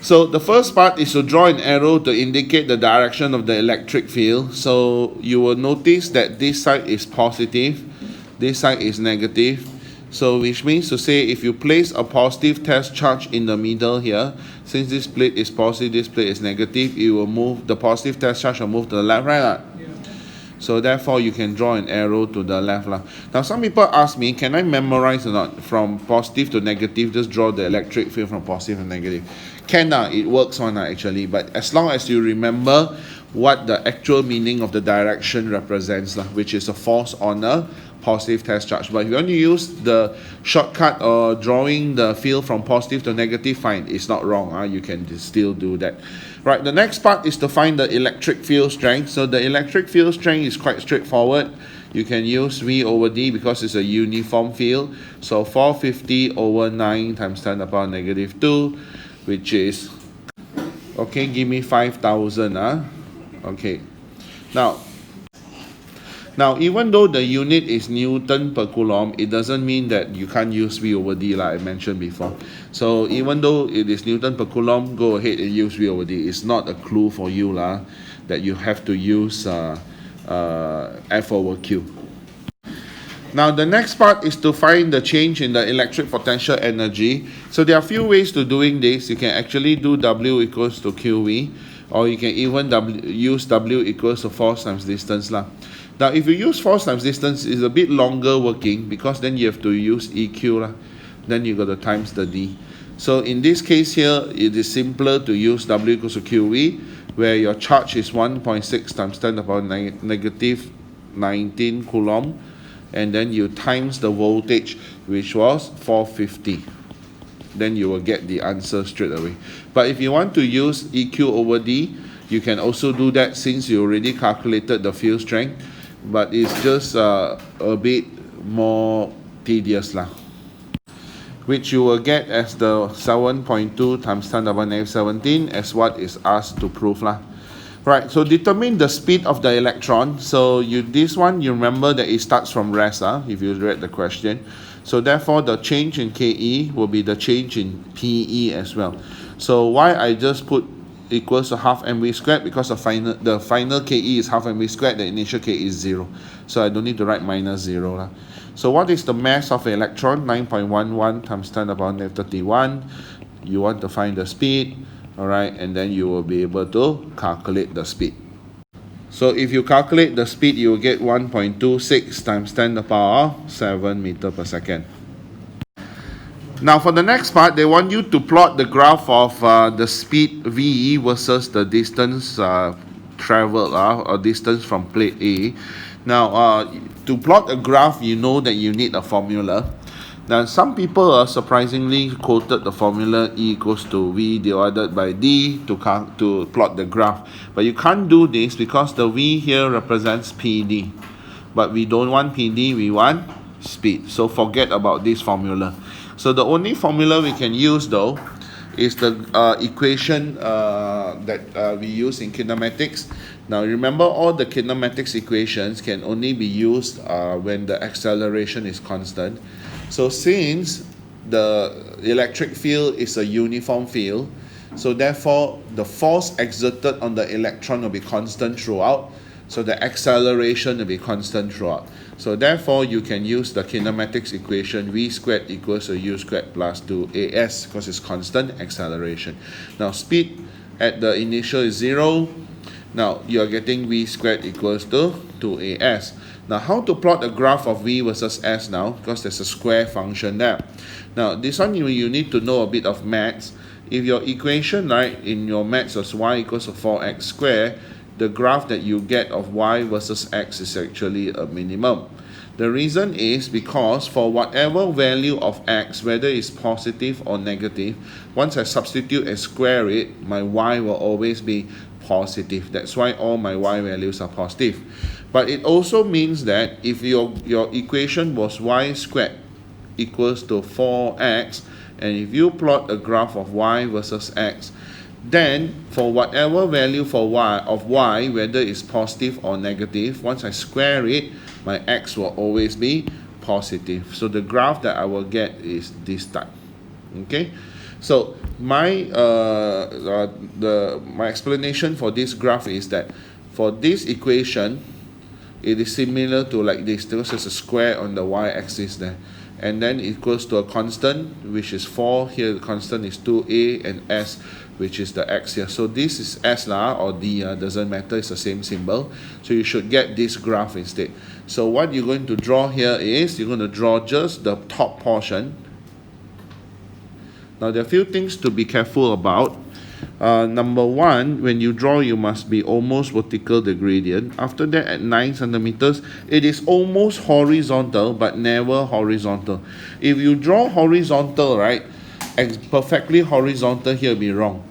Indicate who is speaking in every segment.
Speaker 1: So the first part is to draw an arrow to indicate the direction of the electric field. So you will notice that this side is positive, this side is negative. So which means to say if you place a positive test charge in the middle here, since this plate is positive, this plate is negative, it will move, the positive test charge will move to the left, right? So therefore you can draw an arrow to the left. Now some people ask me, can I memorize or not? From positive to negative, just draw the electric field from positive to negative. Can, it works on actually, but as long as you remember what the actual meaning of the direction represents, which is a force on a positive test charge. But if you want to use the shortcut or drawing the field from positive to negative, fine, it's not wrong. You can still do that. Right, the next part is to find the electric field strength. So the electric field strength is quite straightforward. You can use V over D because it's a uniform field. So 450 over 9 times 10 to the power negative 2, which is, okay, give me 5,000. Okay. Now, even though the unit is Newton per Coulomb, it doesn't mean that you can't use V over D like I mentioned before. So even though it is Newton per Coulomb, go ahead and use V over D. It's not a clue for you that you have to use F over Q. Now the next part is to find the change in the electric potential energy. So there are a few ways to doing this. You can actually do W equals to QV, or you can even use W equals to force times distance. Now if you use force times distance, it's a bit longer working because then you have to use EQ. Then you got to times the D. So in this case here, it is simpler to use W equals to QV, where your charge is 1.6 times 10 to the power negative 19 Coulomb, and then you times the voltage, which was 450. Then you will get the answer straight away. But if you want to use EQ over D, you can also do that since you already calculated the field strength, but it's just a bit more tedious, which you will get as the 7.2 times 10 to the power negative 17 as what is asked to prove. Right, so determine the speed of the electron. So this one, you remember that it starts from rest, if you read the question. So therefore, the change in KE will be the change in PE as well. So why I just put equals to half mv squared, because the final KE is half mv squared, the initial KE is 0. So I don't need to write minus 0. So what is the mass of the electron? 9.11 times 10 to the power negative 31. You want to find the speed. Alright, and then you will be able to calculate the speed. So if you calculate the speed, you will get 1.26 times 10 to the power 7 meter per second. Now for the next part, they want you to plot the graph of the speed V versus the distance traveled, or distance from plate A. Now to plot a graph, you know that you need a formula. Now some people surprisingly quoted the formula E equals to V divided by D to plot the graph. But you can't do this because the V here represents PD. But we don't want PD, we want speed. So forget about this formula. So the only formula we can use though is the equation that we use in kinematics. Now remember, all the kinematics equations can only be used when the acceleration is constant. So since the electric field is a uniform field, so therefore the force exerted on the electron will be constant throughout. So the acceleration will be constant throughout. So therefore you can use the kinematics equation V squared equals to U squared plus 2AS, because it's constant acceleration. Now speed at the initial is 0. Now you are getting V squared equals to 2AS. Now how to plot a graph of V versus S now, because there's a square function there. Now this one you need to know a bit of maths. If your equation, right, in your maths was y equals to 4x squared, the graph that you get of y versus x is actually a minimum. The reason is because for whatever value of x, whether it's positive or negative, once I substitute and square it, my y will always be positive. That's why all my y values are positive. But it also means that if your equation was y squared equals to 4x, and if you plot a graph of y versus x, then for whatever value for y of y, whether it's positive or negative, once I square it, my x will always be positive. So the graph that I will get is this type. Okay. So my my explanation for this graph is that for this equation, it is similar to like this. There's a square on the y-axis there, and then it equals to a constant, which is 4. Here the constant is 2a, and s, which is the x here. So this is s or d, doesn't matter, it's the same symbol. So you should get this graph instead. So what you're going to draw here is, you're going to draw just the top portion. Now there are a few things to be careful about. Number one, when you draw, you must be almost vertical, the gradient. After that, at 9 centimeters, it is almost horizontal, but never horizontal. If you draw horizontal, right, perfectly horizontal here will be wrong.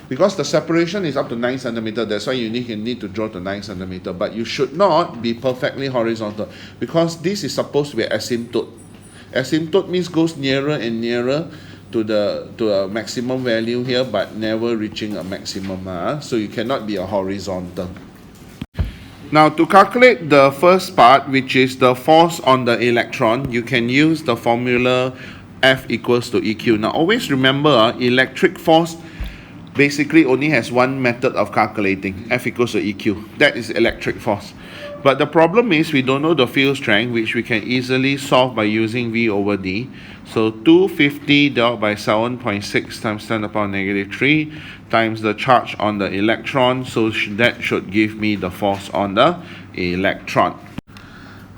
Speaker 1: Because the separation is up to 9 centimeters, that's why you need to draw to 9 centimeters. But you should not be perfectly horizontal, because this is supposed to be asymptote. Asymptote means goes nearer and nearer to a maximum value here, but never reaching a maximum. So you cannot be a horizontal. Now to calculate the first part, which is the force on the electron, you can use the formula F equals to EQ. Now always remember, electric force basically only has one method of calculating, F equals to EQ. That is electric force. But the problem is we don't know the field strength, which we can easily solve by using V over D. So 250 divided by 7.6 times 10 to the power negative 3 times the charge on the electron. So that should give me the force on the electron.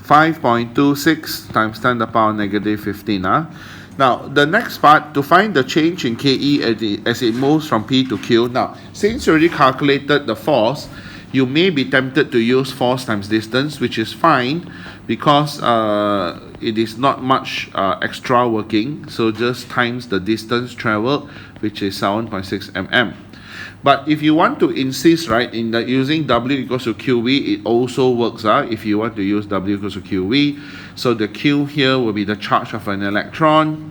Speaker 1: 5.26 times 10 to the power negative 15. Now, the next part, to find the change in KE as it moves from P to Q. Now, since you already calculated the force, you may be tempted to use force times distance, which is fine because it is not much extra working. So just times the distance traveled, which is 7.6 mm. But if you want to insist, right, in the using W equals to QV, it also works out if you want to use W equals to QV. So the Q here will be the charge of an electron,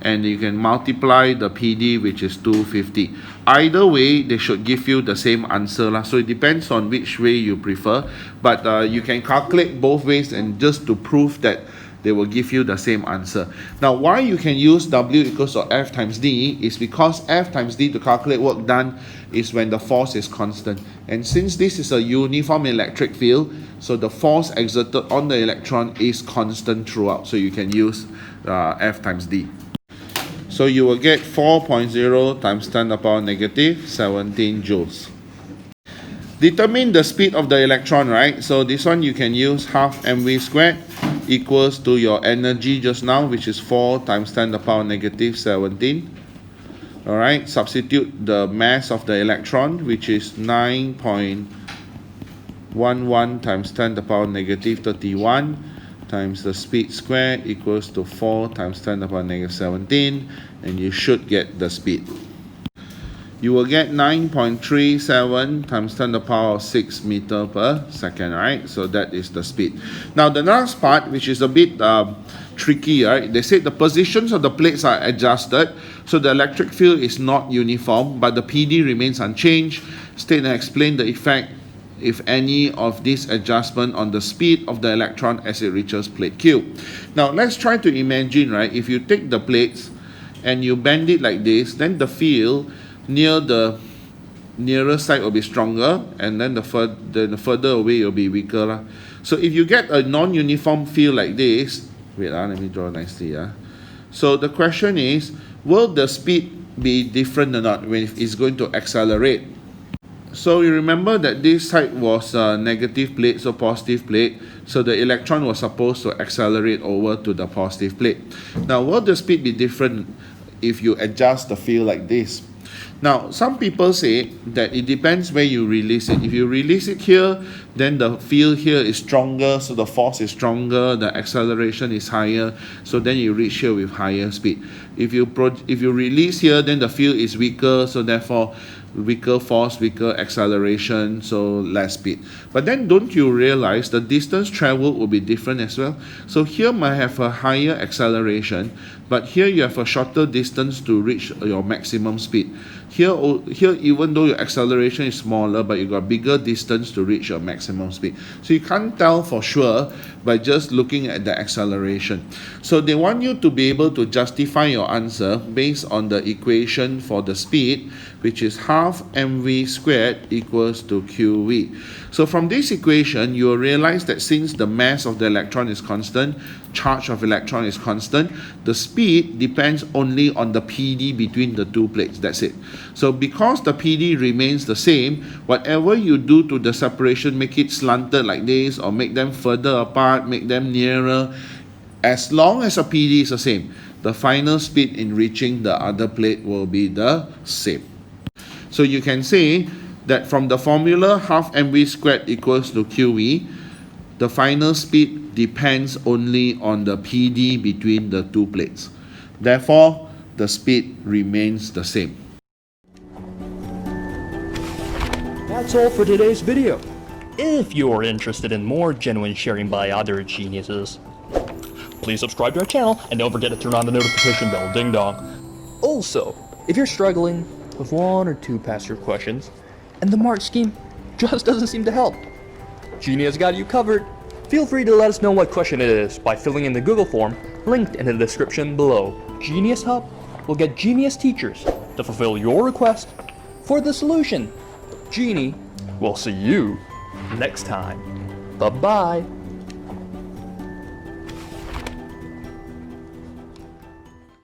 Speaker 1: and you can multiply the PD, which is 250. Either way, they should give you the same answer. So it depends on which way you prefer. But you can calculate both ways, and just to prove that they will give you the same answer. Now, why you can use W equals to F times D is because F times D to calculate work done is when the force is constant. And since this is a uniform electric field, so the force exerted on the electron is constant throughout. So you can use F times D. So you will get 4.0 times 10 to the power negative 17 joules. Determine the speed of the electron, right? So this one you can use half mv squared equals to your energy just now, which is 4 times 10 to the power negative 17. Alright, substitute the mass of the electron, which is 9.11 times 10 to the power negative 31 times the speed squared equals to 4 times 10 to the power negative 17, and you should get the speed. You will get 9.37 times 10 to the power 6 meter per second, right? So that is the speed. Now the last part, which is a bit tricky, right? They say the positions of the plates are adjusted, so the electric field is not uniform, but the PD remains unchanged. State and explain the effect, if any, of this adjustment on the speed of the electron as it reaches plate Q. Now let's try to imagine, right? If you take the plates and you bend it like this, then the field near the nearer side will be stronger, and then the further away will be weaker. So if you get a non-uniform field like this, wait, let me draw nicely. So the question is, will the speed be different or not when it's going to accelerate? So you remember that this side was a negative plate, so positive plate. So the electron was supposed to accelerate over to the positive plate. Now, will the speed be different if you adjust the field like this? Now, some people say that it depends where you release it. If you release it here, then the field here is stronger, so the force is stronger, the acceleration is higher, so then you reach here with higher speed. If you release here, then the field is weaker, so therefore weaker force, weaker acceleration, so less speed. But then don't you realize the distance traveled will be different as well? So here might have a higher acceleration, but here you have a shorter distance to reach your maximum speed. Here, even though your acceleration is smaller, but you got bigger distance to reach your maximum speed. So you can't tell for sure by just looking at the acceleration. So they want you to be able to justify your answer based on the equation for the speed, which is half mv squared equals to qv. So from this equation, you will realize that since the mass of the electron is constant, charge of electron is constant, the speed depends only on the PD between the two plates. That's it. So because the PD remains the same, whatever you do to the separation, make it slanted like this, or make them further apart, make them nearer, as long as a PD is the same, the final speed in reaching the other plate will be the same. So you can say that from the formula half mv squared equals to qv, the final speed depends only on the PD between the two plates. Therefore, the speed remains the same.
Speaker 2: That's all for today's video. If you're interested in more genuine sharing by other geniuses, please subscribe to our channel and don't forget to turn on the notification bell, ding dong. Also, if you're struggling with one or two past year questions and the mark scheme just doesn't seem to help, Genie has got you covered. Feel free to let us know what question it is by filling in the Google form linked in the description below. GenieUs Hub will get genius teachers to fulfill your request for the solution. Genie will see you next time. Bye-bye.